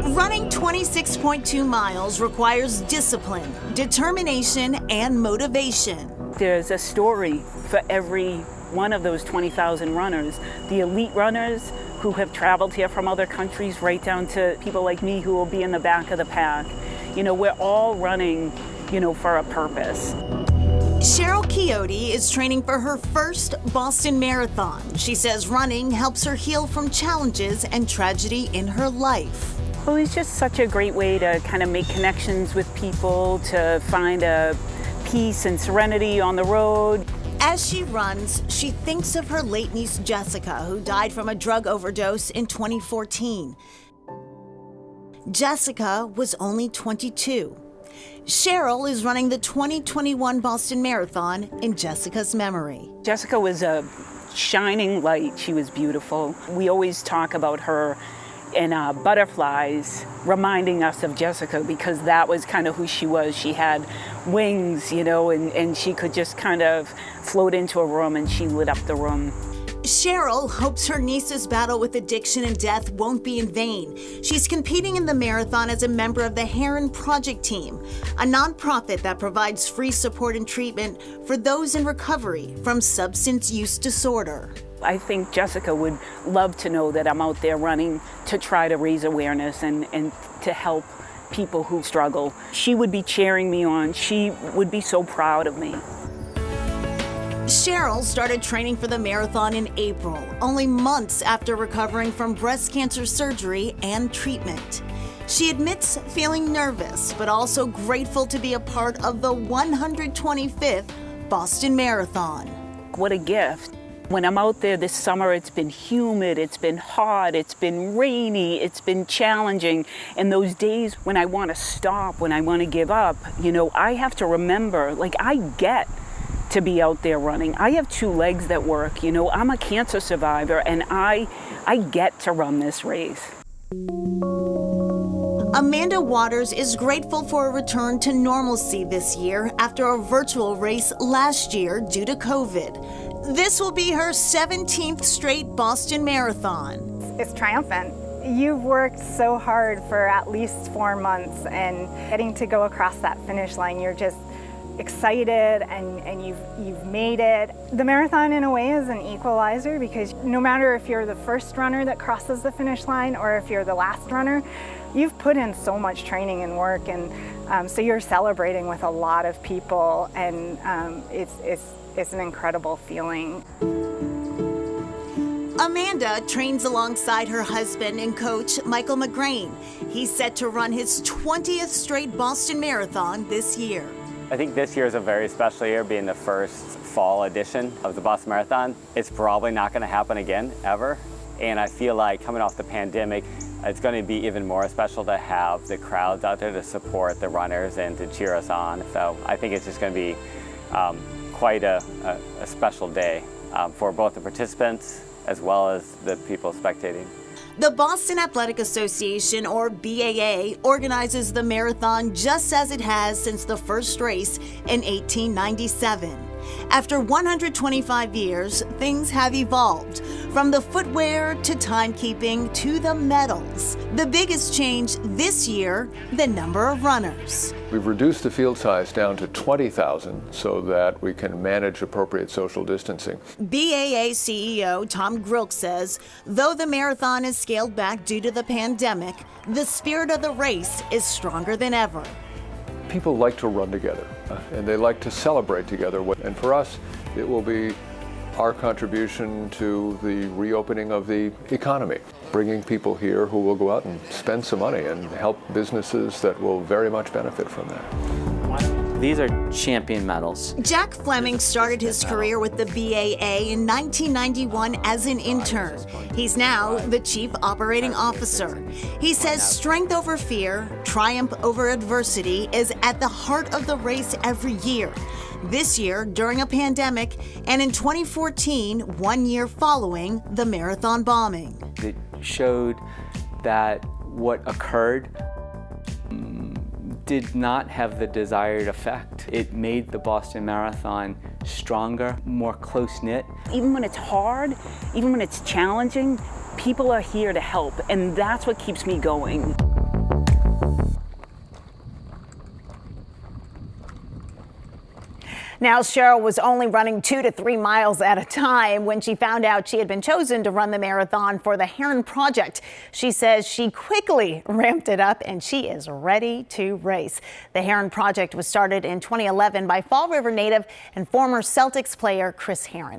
Running 26.2 miles requires discipline, determination, and motivation. There's a story for every one of those 20,000 runners. The elite runners who have traveled here from other countries, right down to people like me who will be in the back of the pack. You know, we're all running, for a purpose. Cheryl Quixote is training for her first Boston Marathon. She says running helps her heal from challenges and tragedy in her life. Well, it's just such a great way to kind of make connections with people, to find a peace and serenity on the road. As she runs, she thinks of her late niece Jessica, who died from a drug overdose in 2014. Jessica was only 22. Cheryl is running the 2021 Boston Marathon in Jessica's memory. Jessica was a shining light. She was beautiful. We always talk about her in butterflies, reminding us of Jessica, because that was kind of who she was. She had wings, and she could just kind of float into a room, and she lit up the room. Cheryl hopes her niece's battle with addiction and death won't be in vain. She's competing in the marathon as a member of the Heron Project Team, a nonprofit that provides free support and treatment for those in recovery from substance use disorder. I think Jessica would love to know that I'm out there running to try to raise awareness and to help people who struggle. She would be cheering me on. She would be so proud of me. Cheryl started training for the marathon in April, only months after recovering from breast cancer surgery and treatment. She admits feeling nervous, but also grateful to be a part of the 125th Boston Marathon. What a gift. When I'm out there this summer, it's been humid, it's been hot, it's been rainy, it's been challenging. And those days when I want to stop, when I want to give up, I have to remember, I get to be out there running. I have two legs that work, I'm a cancer survivor, and I get to run this race. Amanda Waters is grateful for a return to normalcy this year after a virtual race last year due to COVID. This will be her 17th straight Boston Marathon. It's triumphant. You've worked so hard for at least 4 months, and getting to go across that finish line, you're just excited and you've made it. The marathon in a way is an equalizer, because no matter if you're the first runner that crosses the finish line or if you're the last runner, you've put in so much training and work, and so you're celebrating with a lot of people, and it's an incredible feeling. Amanda trains alongside her husband and coach, Michael McGrain. He's set to run his 20th straight Boston Marathon this year. I think this year is a very special year, being the first fall edition of the Boston Marathon. It's probably not going to happen again, ever. And I feel like coming off the pandemic, it's going to be even more special to have the crowds out there to support the runners and to cheer us on. So I think it's just going to be quite a special day for both the participants as well as the people spectating. The Boston Athletic Association, or BAA, organizes the marathon just as it has since the first race in 1897. After 125 years, things have evolved, from the footwear to timekeeping to the medals. The biggest change this year, the number of runners. We've reduced the field size down to 20,000 so that we can manage appropriate social distancing. BAA CEO Tom Grilk says, though the marathon is scaled back due to the pandemic, the spirit of the race is stronger than ever. People like to run together, and they like to celebrate together. And for us, it will be our contribution to the reopening of the economy, bringing people here who will go out and spend some money and help businesses that will very much benefit from that. These are champion medals. Jack Fleming started his career with the BAA in 1991 as an intern. He's now the Chief Operating Officer. He says strength over fear, triumph over adversity is at the heart of the race every year. This year, during a pandemic, and in 2014, 1 year following the marathon bombing. It showed that what occurred did not have the desired effect. It made the Boston Marathon stronger, more close-knit. Even when it's hard, even when it's challenging, people are here to help, and that's what keeps me going. Now, Cheryl was only running 2 to 3 miles at a time when she found out she had been chosen to run the marathon for the Heron Project. She says she quickly ramped it up and she is ready to race. The Heron Project was started in 2011 by Fall River native and former Celtics player Chris Herron.